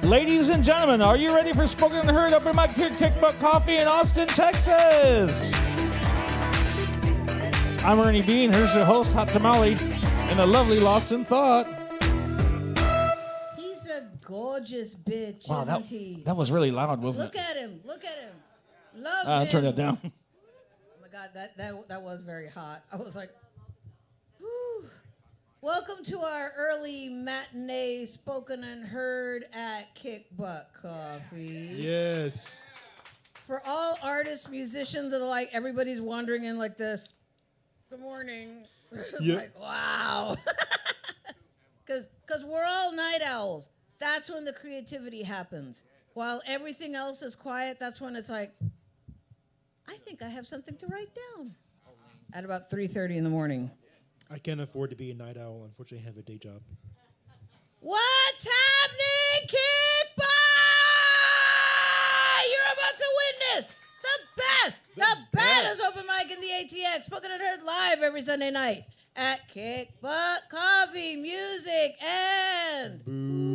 Ladies and gentlemen, are you ready for Spoken and Heard up in my Kick Butt Coffee in Austin, Texas? I'm Ernie B, and here's your host, Hot Tamale, and the lovely Lost in Thought. He's a gorgeous bitch, isn't he? That was really loud, wasn't Look at him. Love him. Turn that down. Oh my God, that was very hot. I was like, whew. Welcome to our early matinee Spoken and Heard at Kick Butt Coffee. Yes. For all artists, musicians, and the like, everybody's wandering in like this. Good morning. It's like, wow. Because we're all night owls. That's when the creativity happens. While everything else is quiet, that's when it's like, I think I have something to write down. At about 3:30 in the morning. I can't afford to be a night owl. Unfortunately, I have a day job. What's happening, Kickball? You're about to witness the baddest open mic in the ATX. Spoken and Heard live every Sunday night at Kick Butt Coffee, Music, and Booze.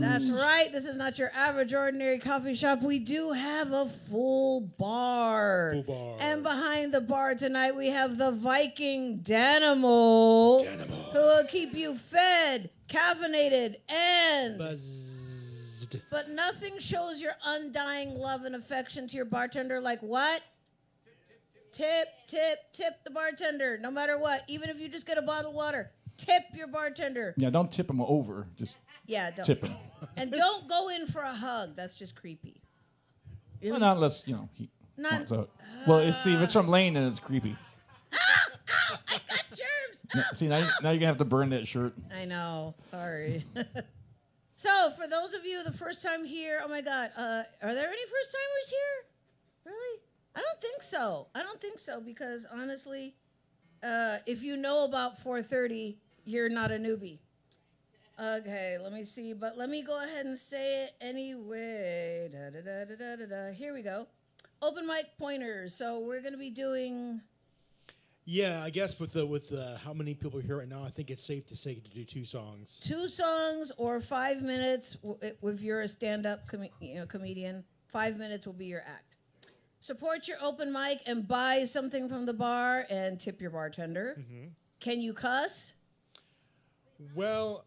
That's right. This is not your average ordinary coffee shop. We do have a full bar. Full bar. And behind the bar tonight, we have the Viking Danimal, who will keep you fed, caffeinated, and buzzed. But nothing shows your undying love and affection to your bartender like what? Tip the bartender, no matter what. Even if you just get a bottle of water, tip your bartender. Yeah, don't tip him over. Just don't. Tip him. And don't go in for a hug. That's just creepy. Well, not unless, he wants out. Well, if it's from Lane, then it's creepy. Ow, I got germs. See, now you're going to have to burn that shirt. I know. Sorry. So, for those of you the first time here, oh my God, are there any first-timers here? Really? I don't think so because honestly, if you know about 4:30, you're not a newbie. Okay, let me see, but let me go ahead and say it anyway. Here we go. Open mic pointers. So we're going to be doing... Yeah, I guess with how many people are here right now, I think it's safe to say to do 2 songs. 2 songs or 5 minutes if you're a stand-up comedian. 5 minutes will be your act. Support your open mic and buy something from the bar and tip your bartender. Mm-hmm. Can you cuss? Well,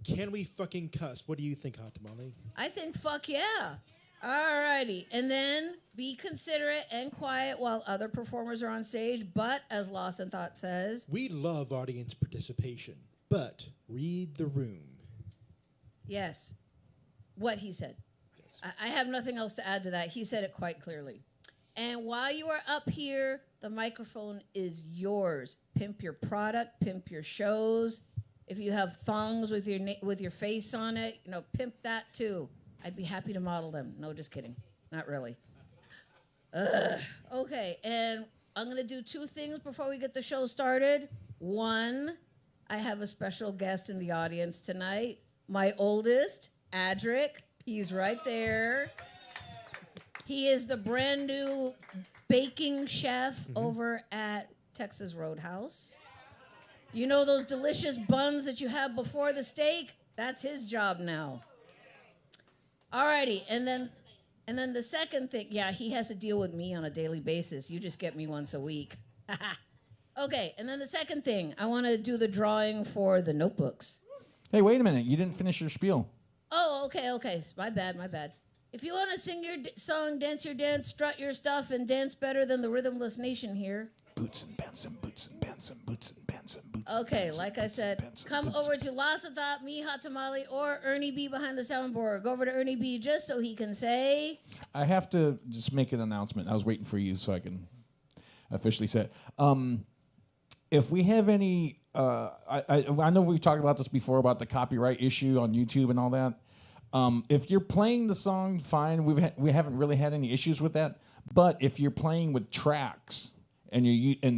can we fucking cuss? What do you think, Hot Tamale? I think fuck yeah. Alrighty. And then be considerate and quiet while other performers are on stage. But, as Lost in Thought says... We love audience participation, but read the room. Yes. What he said. Yes. I have nothing else to add to that. He said it quite clearly. And while you are up here, the microphone is yours. Pimp your product. Pimp your shows. If you have thongs with your face on it, pimp that too. I'd be happy to model them. No, just kidding. Not really. Okay, and I'm going to do 2 things before we get the show started. 1, I have a special guest in the audience tonight. My oldest, Adric. He's right there. He is the brand new baking chef over at Texas Roadhouse. You know those delicious buns that you have before the steak? That's his job now. Alrighty, and then the second thing, he has to deal with me on a daily basis. You just get me once a week. Okay, and then the second thing, I want to do the drawing for the notebooks. Hey, wait a minute. You didn't finish your spiel. Oh, okay. My bad. If you want to sing your song, dance your dance, strut your stuff, and dance better than the rhythmless nation here. Boots and pants and boots and pants and boots and pants and boots. Okay, like I said, come over to Lost in Thought, me, Hot Tamale, or Ernie B behind the soundboard. Go over to Ernie B just so he can say... I have to just make an announcement. I was waiting for you so I can officially say it. If we have any... I know we've talked about this before about the copyright issue on YouTube and all that. If you're playing the song, fine. We haven't really had any issues with that. But if you're playing with tracks... and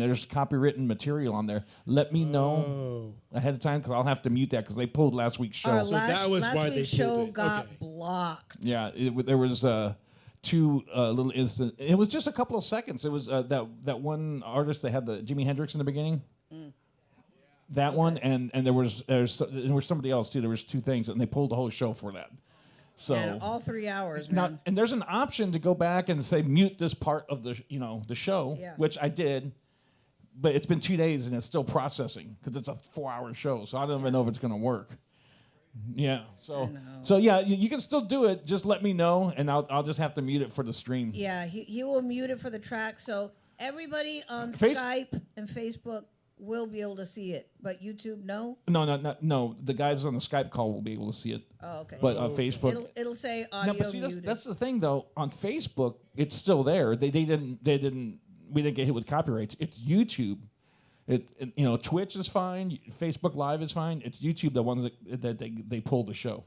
there's copywritten material on there, let me know ahead of time because I'll have to mute that because they pulled last week's show. Last week's show got blocked. Yeah, there was 2 little instances. It was just a couple of seconds. It was that one artist that had the Jimi Hendrix in the beginning. That one, and there was somebody else too. There was 2 things, and they pulled the whole show for that. So And all 3 hours, now, man. and there's an option to go back and say mute this part of the the show, Yeah. which I did, but it's been 2 days and it's still processing because it's a 4-hour show, so I don't even know if it's gonna work. Yeah, so yeah, you can still do it. Just let me know, and I'll just have to mute it for the stream. Yeah, he will mute it for the track, so everybody on Face- Skype and Facebook will be able to see it, but YouTube, no? No. The guys on the Skype call will be able to see it. Oh, okay. But on Facebook, It'll say audio no. But see, muted. that's the thing though. On Facebook, it's still there. We didn't get hit with copyrights. It's YouTube. Twitch is fine. Facebook Live is fine. It's YouTube the ones that they pull the show,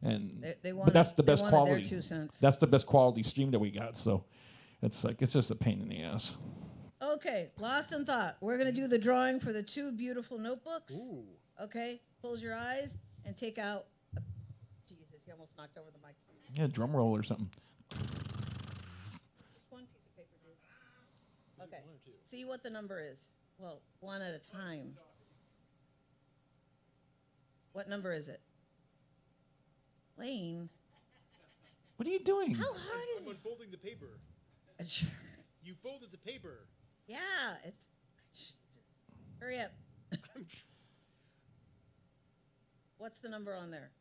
and They but that's the best wanted quality. their 2 cents. That's the best quality stream that we got. So it's just a pain in the ass. Okay, lost in thought. We're going to do the drawing for the 2 beautiful notebooks. Ooh. Okay, close your eyes and take out... Jesus, he almost knocked over the mic. Yeah, drum roll or something. Just one piece of paper, dude. Okay, see what the number is. Well, 1 at a time. What number is it? Lane? What are you doing? How hard is I'm unfolding the paper. it? You folded the paper. Yeah, it's... Hurry up. What's the number on there?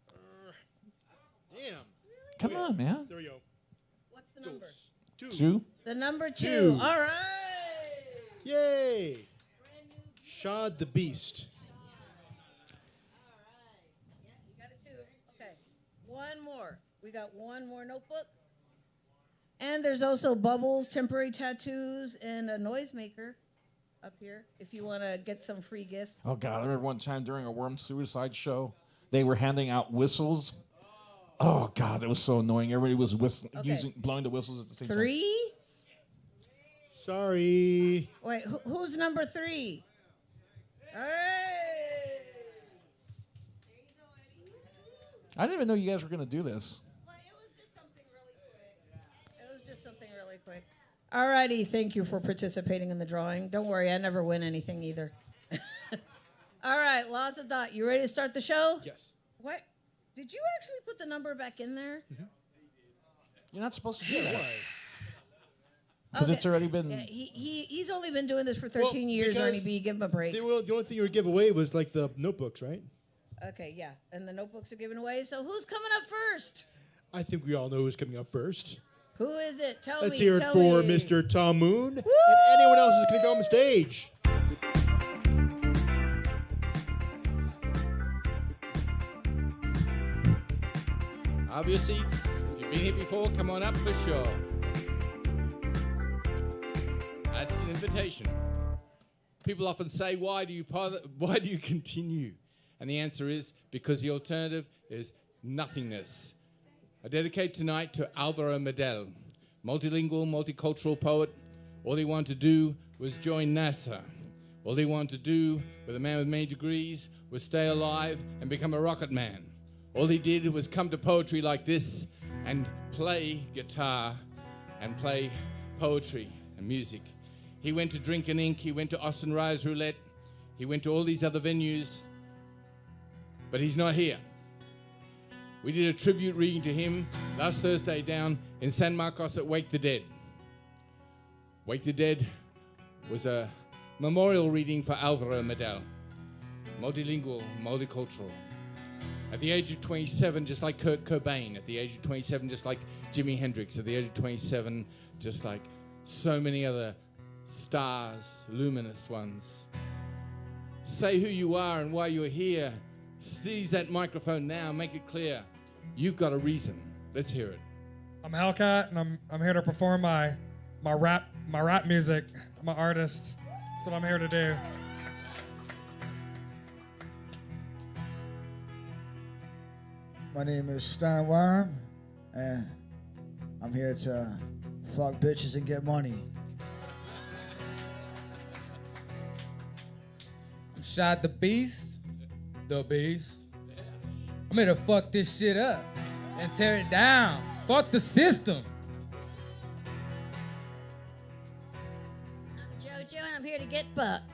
Damn. Come on, man. There we go. What's the number? 2. The number 2. 2. All right. Yay. Shad the Beast. All right. Yeah, you got it 2. Okay. One more. We got one more notebook. And there's also bubbles, temporary tattoos, and a noisemaker up here if you want to get some free gifts. Oh God! I remember one time during a worm suicide show, they were handing out whistles. Oh God, that was so annoying. Everybody was blowing the whistles at the same time. 3? Sorry. Wait, who's number 3? All right. I didn't even know you guys were gonna do this. Well, it was just something really quick. All righty, thank you for participating in the drawing. Don't worry, I never win anything either. All right, lots of thought. You ready to start the show? Yes. What? Did you actually put the number back in there? Mm-hmm. You're not supposed to do that. Why? Because it's already been. Yeah, he's only been doing this for 13 years, Ernie B. Give him a break. The only thing you would give away was like the notebooks, right? Okay, yeah. And the notebooks are given away. So who's coming up first? I think we all know who's coming up first. Who is it? Tell Let's me. hear it tell for me. Mr. Tom Moon and anyone else who's going to go on the stage. Have your seats. If you've been here before, come on up for sure. That's an invitation. People often say, why do you continue? And the answer is because the alternative is nothingness. I dedicate tonight to Alvaro Medel, multilingual, multicultural poet. All he wanted to do was join NASA. All he wanted to do with a man with many degrees was stay alive and become a rocket man. All he did was come to poetry like this and play guitar and play poetry and music. He went to Drink and Ink, he went to Austin Rise Roulette, he went to all these other venues, but he's not here. We did a tribute reading to him last Thursday down in San Marcos at Wake the Dead. Wake the Dead was a memorial reading for Alvaro Medel, multilingual, multicultural. At the age of 27, just like Kurt Cobain. At the age of 27, just like Jimi Hendrix. At the age of 27, just like so many other stars, luminous ones. Say who you are and why you're here. Seize that microphone now. Make it clear. You've got a reason. Let's hear it. I'm Hellcat, and I'm here to perform my rap music. I'm an artist. That's what I'm here to do. My name is Sternworm, and I'm here to fuck bitches and get money. I'm Shad the Beast. I'm here to fuck this shit up and tear it down. Fuck the system. I'm JoJo, and I'm here to get bucked.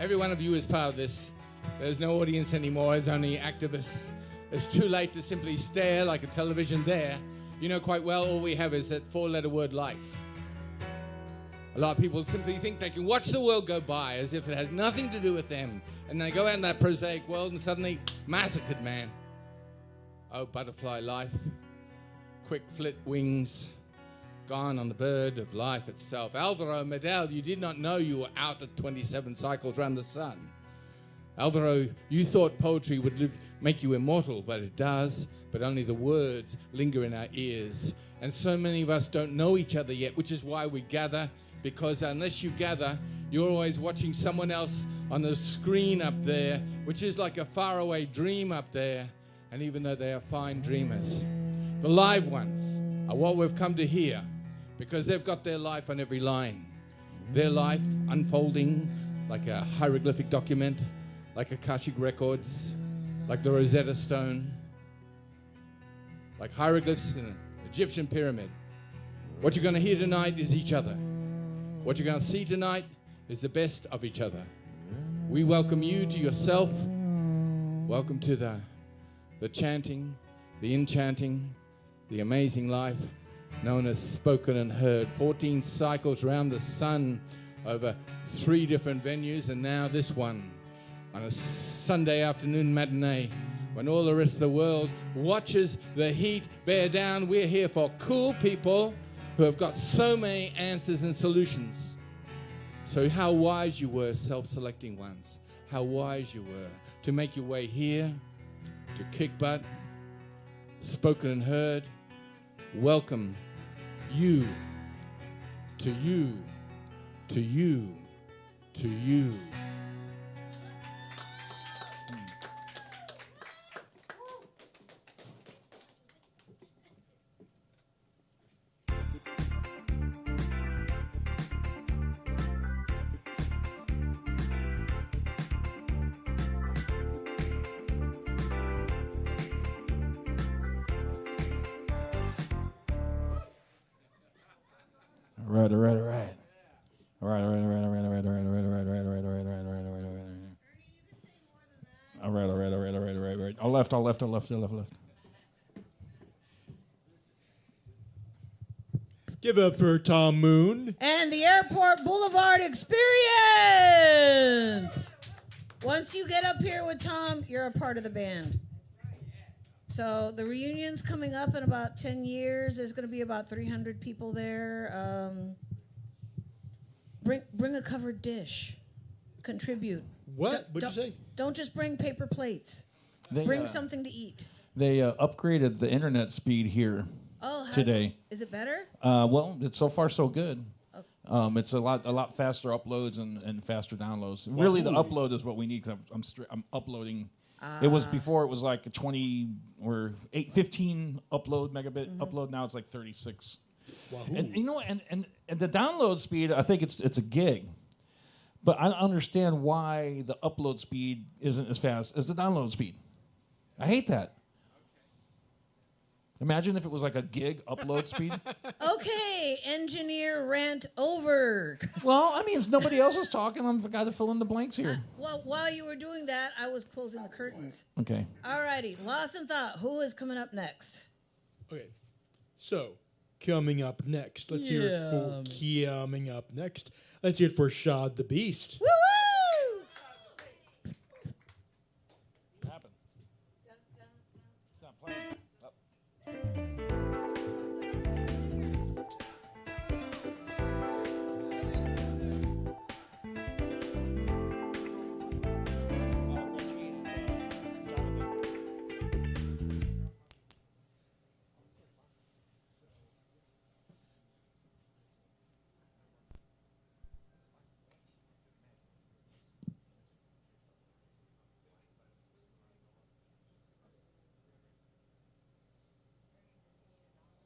Every one of you is part of this. There's no audience anymore. It's only activists. It's too late to simply stare like a television there. You know quite well all we have is that four-letter word, life. A lot of people simply think they can watch the world go by as if it has nothing to do with them. And they go out in that prosaic world and suddenly massacred, man. Oh, butterfly life. Quick flit wings. Gone on the bird of life itself. Alvaro Medel, you did not know you were out at 27 cycles around the sun. Alvaro, you thought poetry would make you immortal, but it does. But only the words linger in our ears. And so many of us don't know each other yet, which is why we gather. Because unless you gather, you're always watching someone else on the screen up there, which is like a faraway dream up there. And even though they are fine dreamers, the live ones are what we've come to hear, because they've got their life on every line. Their life unfolding like a hieroglyphic document, like Akashic records, like the Rosetta Stone, like hieroglyphs in an Egyptian pyramid. What you're going to hear tonight is each other. What you're going to see tonight is the best of each other. We welcome you to yourself. Welcome to the chanting, the enchanting, the amazing life known as spoken and heard. 14 cycles around the sun over 3 different venues, and now this one on a Sunday afternoon matinee when all the rest of the world watches the heat bear down. We're here for cool people who have got so many answers and solutions. So how wise you were, self-selecting ones. How wise you were to make your way here, to kick butt, spoken and heard. Welcome you, to you, to you, to you. All left. Give up for Tom Moon. And the Airport Boulevard Experience. Once you get up here with Tom, you're a part of the band. So the reunion's coming up in about 10 years. There's going to be about 300 people there. Bring a covered dish. Contribute. What? What'd you say? Don't just bring paper plates. Bring something to eat. They upgraded the internet speed here today. Is it better? Well, it's so far so good. Okay. It's a lot faster uploads and faster downloads. Wow. Really, the upload is what we need because I'm uploading. It was before it was like a 20 or 15 upload megabit upload. Now it's like 36. Wow. And you know, and the download speed, I think it's a gig. But I don't understand why the upload speed isn't as fast as the download speed. I hate that. Imagine if it was like a gig upload speed. Okay, engineer rant over. Well, I mean, nobody else is talking. I'm the guy to fill in the blanks here. Well, while you were doing that, I was closing the curtains. Okay. All righty, lost in thought. Who is coming up next? Okay, so coming up next. Let's hear it for coming up next. Let's hear it for Shad the Beast. Woo-woo! What happened? It's not playing.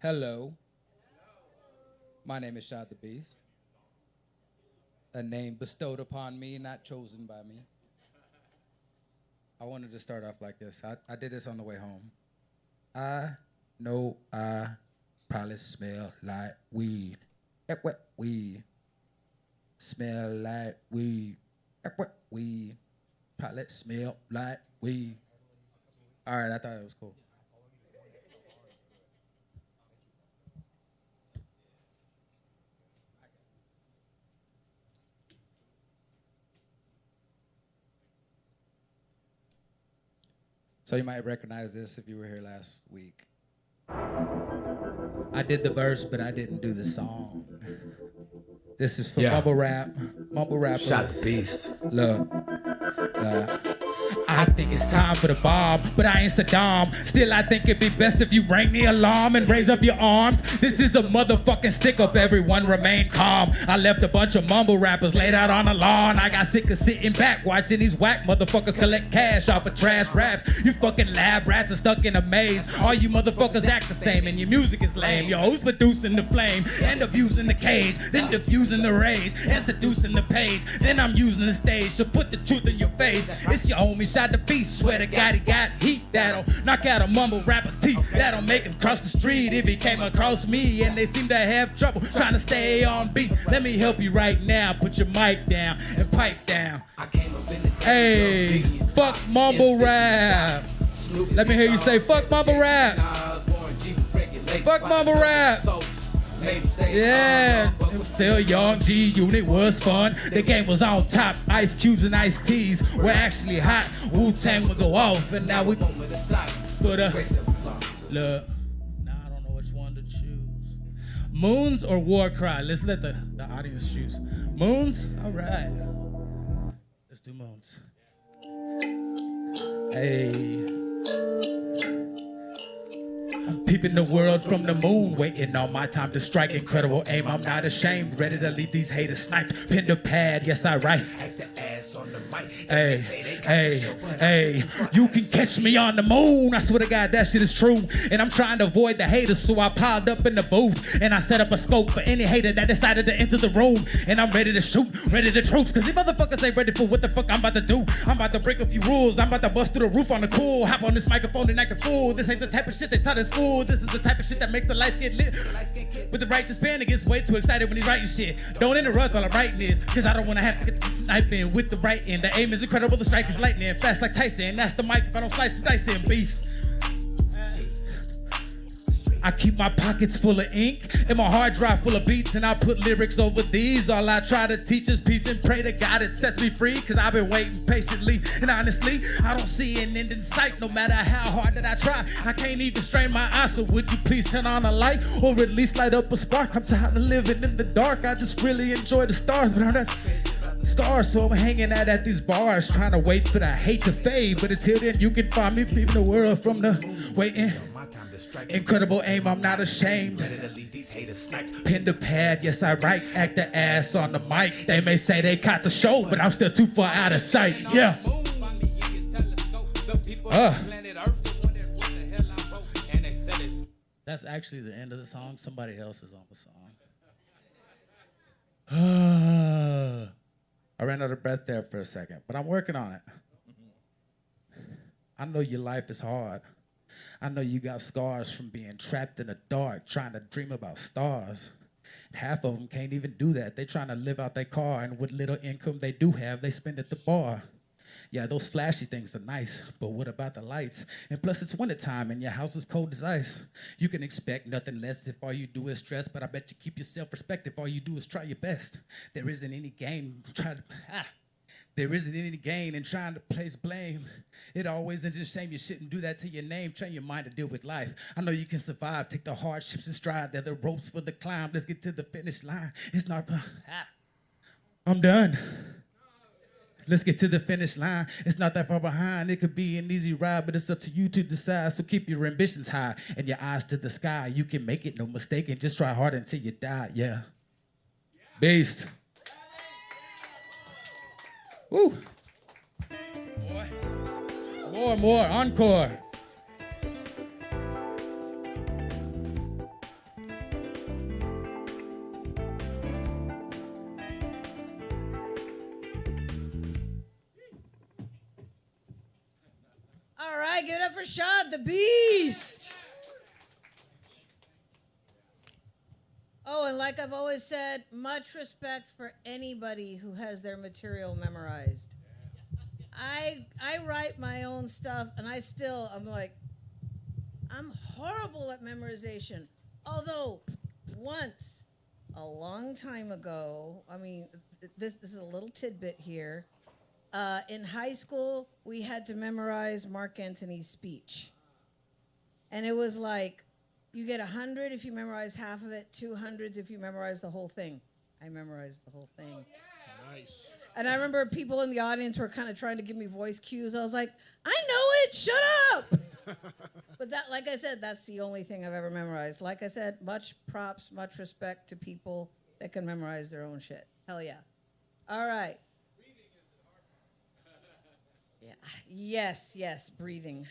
Hello. My name is Shad the Beast. A name bestowed upon me, not chosen by me. I wanted to start off like this. I did this on the way home. I know I probably smell like weed. Weed. Smell like weed. weed. Palette smell like weed. All right, I thought it was cool. So you might recognize this if you were here last week. I did the verse, but I didn't do the song. This is for mumble rap. Mumble rappers. Shot the beast. Look. I think it's time for the bomb, but I ain't Saddam. Still, I think it'd be best if you ring the alarm and raise up your arms. This is a motherfucking stick up, everyone remain calm. I left a bunch of mumble rappers laid out on the lawn. I got sick of sitting back watching these whack motherfuckers collect cash off of trash raps. You fucking lab rats are stuck in a maze. All you motherfuckers act the same and your music is lame. Yo, who's producing the flame? End up using the cage, then diffusing the rage and seducing the page. Then I'm using the stage to put the truth in your face. It's your homie Shot the Beast. Swear to God he got heat that'll knock out a mumble rapper's teeth. That'll make him cross the street if he came across me. And they seem to have trouble trying to stay on beat. Let me help you right now. Put your mic down and pipe down. Hey, fuck mumble rap. Let me hear you say fuck mumble rap. Fuck mumble rap. Yeah, it was still young, G-Unit was fun. The game was on top, ice cubes and iced teas were actually hot. Wu-Tang would go off, and now we for the look. Now I don't know which one to choose. Moons or War Cry? Let's let the audience choose. Moons? All right. Let's do Moons. Hey. Peeping the world from the moon, waiting on my time to strike. Incredible aim, I'm not ashamed. Ready to leave these haters sniped. Pen to pad, yes I write. Hey, hey, hey, you can catch me on the moon. I swear to God, that shit is true. And I'm trying to avoid the haters, so I piled up in the booth. And I set up a scope for any hater that decided to enter the room. And I'm ready to shoot, ready to troops. Cause these motherfuckers ain't ready for what the fuck I'm about to do. I'm about to break a few rules. I'm about to bust through the roof on the cool. Hop on this microphone and act a fool. This ain't the type of shit they taught in school. This is the type of shit that makes the lights get lit. With the righteous fan, it gets way too excited when he's writing shit. Don't interrupt while I'm writing this, cause I don't wanna have to get the sniping with the right end. The aim is incredible, the strike is lightning, fast like Tyson. That's the mic if I don't slice the dice in, beast. I keep my pockets full of ink and my hard drive full of beats, and I put lyrics over these. All I try to teach is peace and pray to God it sets me free, cause I've been waiting patiently. And honestly, I don't see an end in sight, no matter how hard that I try. I can't even strain my eyes, so would you please turn on a light or at least light up a spark? I'm tired of living in the dark. I just really enjoy the stars, but I'm not scars, so I'm hanging out at these bars trying to wait for the hate to fade. But until then, you can find me peeping the world from the waiting. Incredible aim, I'm not ashamed. Pen to pad, yes I write. Act the ass on the mic. They may say they caught the show, but I'm still too far out of sight. Yeah. That's actually the end of the song. Somebody else is on the song. I ran out of breath there for a second, but I'm working on it. I know your life is hard. I know you got scars from being trapped in the dark, trying to dream about stars. Half of them can't even do that. They're trying to live out their car, and what little income they do have, they spend at the bar. Yeah, those flashy things are nice, but what about the lights? And plus, it's wintertime, and your house is cold as ice. You can expect nothing less if all you do is stress, but I bet you keep your self-respect if all you do is try your best. There isn't any gain in trying to place blame. It always ends in shame. You shouldn't do that to your name. Train your mind to deal with life. I know you can survive. Take the hardships in stride. They're the ropes for the climb. Let's get to the finish line. It's not... I'm done. Let's get to the finish line. It's not that far behind. It could be an easy ride, but it's up to you to decide. So keep your ambitions high and your eyes to the sky. You can make it, no mistake, and just try hard until you die. Yeah. Beast. Woo. More, encore. All right, give it up for Shad the Beast. Oh, and like I've always said, much respect for anybody who has their material memorized. I write my own stuff, and I'm like, I'm horrible at memorization. Although, once, a long time ago, I mean, this is a little tidbit here. In high school, we had to memorize Mark Antony's speech. And it was like, you get 100 if you memorize half of it, 200 if you memorize the whole thing. I memorized the whole thing. Nice. And I remember people in the audience were kind of trying to give me voice cues. I was like, I know it, shut up. But that, like I said, that's the only thing I've ever memorized. Like I said, much props, much respect to people that can memorize their own shit. Hell yeah. All right. Yeah. Yes, breathing.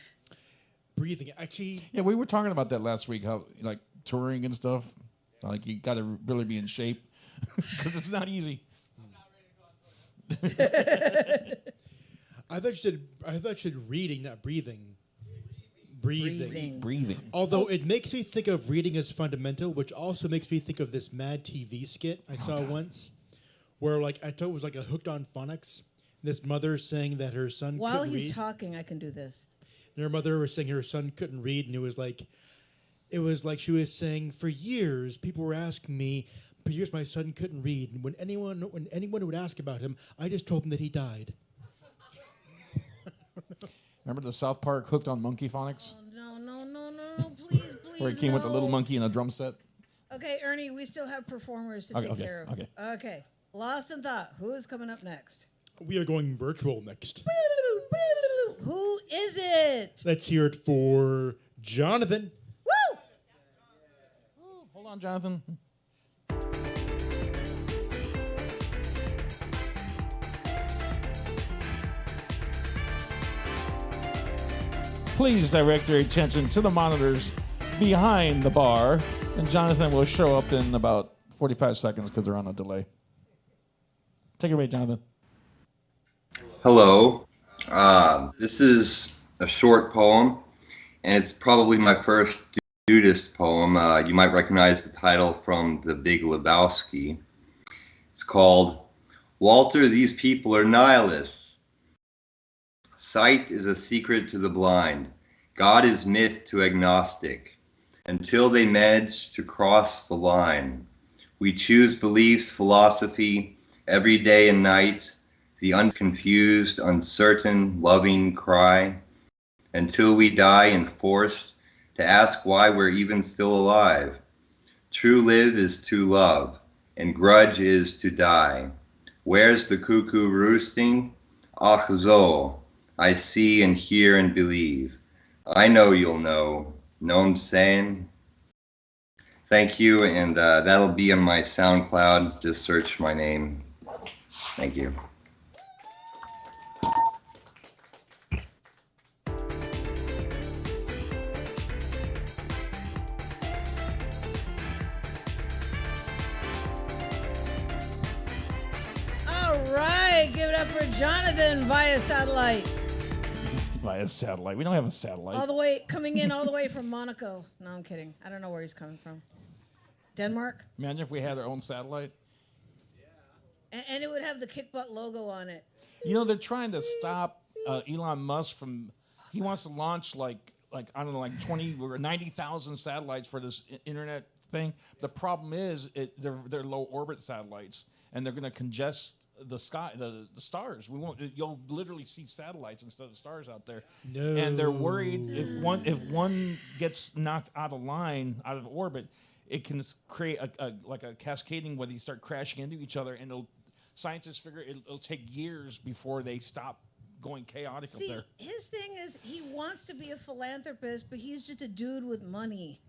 Breathing. Actually, Yeah, we were talking about that last week. How like touring and stuff. Like you got to really be in shape because it's not easy. I thought you said reading, not breathing. Breathing. Breathing. Although it makes me think of reading as fundamental, which also makes me think of this Mad TV skit I saw once, where like I thought it was like a Hooked on Phonics. This mother saying that her son While couldn't he's read. talking, I can do this. And her mother was saying her son couldn't read, and it was like she was saying, for years people were asking me, for years my son couldn't read, and when anyone would ask about him, I just told them that he died. Remember the South Park Hooked on Monkey Phonics? Oh, no, please, Where he came with the little monkey and a drum set? Okay, Ernie, we still have performers to Okay, take okay, care of. okay. Okay, Lost in Thought. Who is coming up next? We are going virtual next. Who is it? Let's hear it for Jonathan. Woo! Hold on, Jonathan. Please direct your attention to the monitors behind the bar, and Jonathan will show up in about 45 seconds because they're on a delay. Take it away, Jonathan. Hello. This is a short poem, and it's probably my first nudist poem. You might recognize the title from The Big Lebowski. It's called Walter, These People Are Nihilists. Sight is a secret to the blind. God is myth to agnostic. Until they manage to cross the line, we choose beliefs, philosophy, every day and night, the unconfused, uncertain, loving cry, until we die and forced to ask why we're even still alive. True live is to love, and grudge is to die. Where's the cuckoo roosting? Ach so, I see and hear and believe. I know you'll know what I'm saying? Thank you, and that'll be on my SoundCloud. Just search my name. Thank you. All right, give it up for Jonathan via satellite. Via satellite. We don't have a satellite. Coming in all the way from Monaco. No, I'm kidding. I don't know where he's coming from. Denmark? Imagine if we had our own satellite. And it would have the kick butt logo on it. You know, they're trying to stop Elon Musk from. He wants to launch like I don't know, like 20 or 90,000 satellites for this internet thing. The problem is they're low orbit satellites, and they're going to congest the sky, the stars. We won't. You'll literally see satellites instead of stars out there. No. And they're worried if one gets knocked out of line, out of orbit, it can create a cascading where they start crashing into each other, and scientists figure it'll take years before they stop going chaotic up there. His thing is he wants to be a philanthropist, but he's just a dude with money.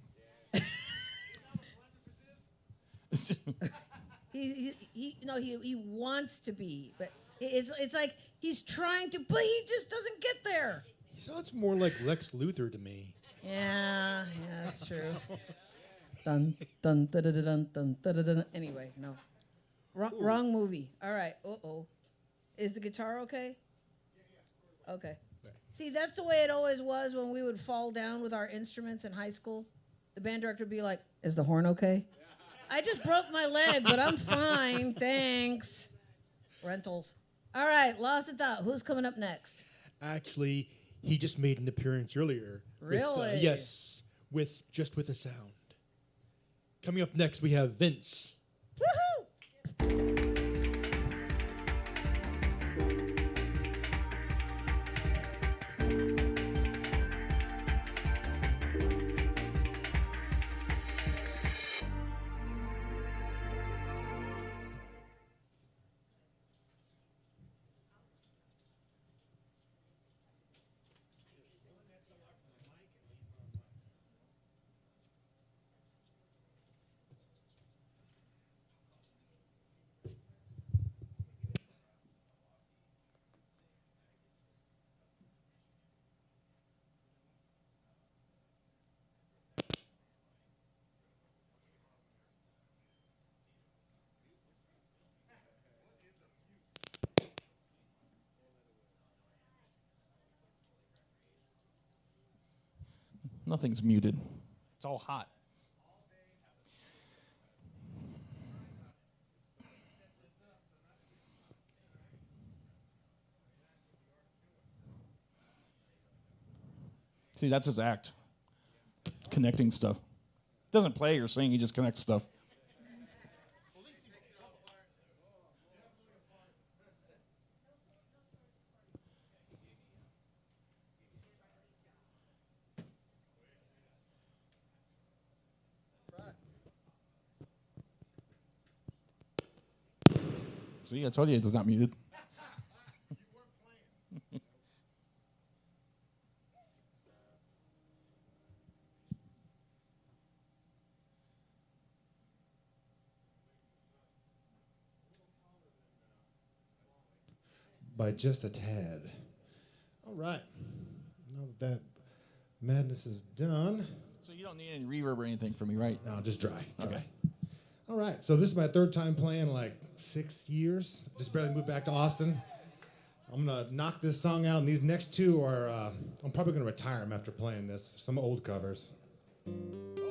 He wants to be, but it's like he's trying to, but he just doesn't get there. He sounds more like Lex Luthor to me. Yeah, that's true. Dun dun dun dun dun dun dun dun. Anyway, no, wrong movie. All right. Is the guitar okay? Okay. See, that's the way it always was when we would fall down with our instruments in high school. The band director would be like, "Is the horn okay?" I just broke my leg, but I'm fine. Thanks. Rentals. All right, lost in thought. Who's coming up next? Actually, he just made an appearance earlier. Really? Yes, with a sound. Coming up next, we have Vince. Woohoo! Nothing's muted. It's all hot. See, that's his act. Connecting stuff. Doesn't play or sing, he just connects stuff. See, I told you it's not muted. By just a tad. All right. Now that madness is done. So you don't need any reverb or anything from me, right? No, just dry. Okay. All right. So this is my third time playing, like 6 years. Just barely moved back to Austin. I'm going to knock this song out, and these next two are, I'm probably going to retire them after playing this. Some old covers. Oh.